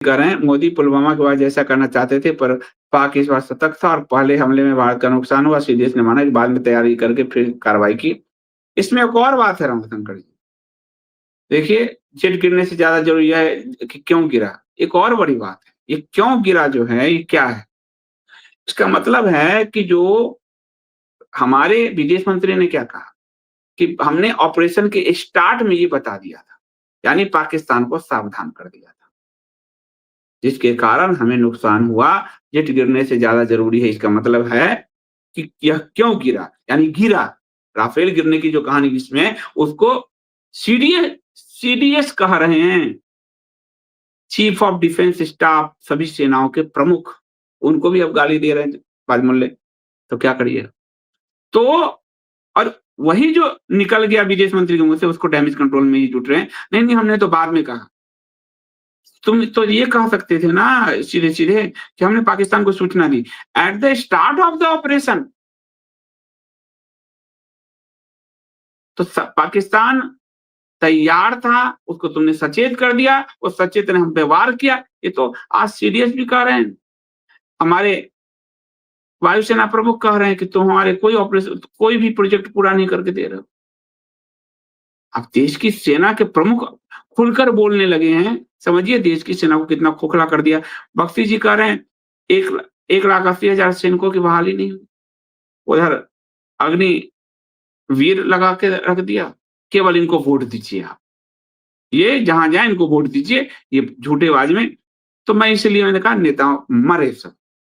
कह रहे हैं मोदी पुलवामा के बाद जैसा करना चाहते थे पर पाक इस बार सतर्क था और पहले हमले में भारत का नुकसान हुआ। सीडीएस ने माना कि बाद में तैयारी करके फिर कार्रवाई की। इसमें एक और बात है रमाशंकर जी। देखिए, जेट गिरने से ज़्यादा ज़रूरी है कि क्यों गिरा? एक और बड़ी बात है। ये क्यों गिरा जो है, ये क्या है? इसका मतलब है कि जो हमारे विदेश मंत्री ने क्या कहा कि हमने ऑपरेशन के स्टार्ट में ये बता दिया था, यानी पाकिस्तान को सावधान कर दिया था, जिसके कारण हमें नुकसान हुआ। जेट गिरने से ज़्यादा ज़रूरी है, इसका मतलब है कि यह क्यों गिरा? यानी गिरा। राफेल गिरने की जो कहानी जिसमें है, उसको सीडीएस कह रहे हैं। चीफ ऑफ डिफेंस स्टाफ, सभी सेनाओं के प्रमुख, उनको भी अब गाली दे रहे हैं बाजमुल्ले, तो क्या करिए? तो और वही जो निकल गया विदेश मंत्री के मुँह से, उसको डैमेज कंट्रोल में ही जुट रहे हैं। नहीं, नहीं, हमने तो बाद में कहा। तुम तो ये कह सकते थे ना सीधे-सीधे कि हमने पाकिस्तान को सूचना दी। At the start of the operation तो पाकिस्तान तैयार था, उसको तुमने सचेत कर दिया, उस सचेत ने हम पे वार किया। ये तो आज सीडीएस भी कह रहे हैं। हमारे वायुसेना प्रमुख कह रहे हैं कि तुम हमारे कोई भी प्रोजेक्ट पूरा नहीं करके दे रहे हो। अब देश की सेना के प्रमुख खुलकर बोलने लगे हैं। समझिए देश की सेना को कितना खोखला कर दिया। बख्शी जी कह रहे हैं 1,80,000 सैनिकों की बहाली नहीं हुई। उधर अग्निवीर लगा के रख दिया। केवल इनको वोट दीजिए आप। ये जहाँ जाए इनको वोट दीजिए, ये झूठेबाज में। तो मैं इसलिए मैंने कहा नेता मरे सब।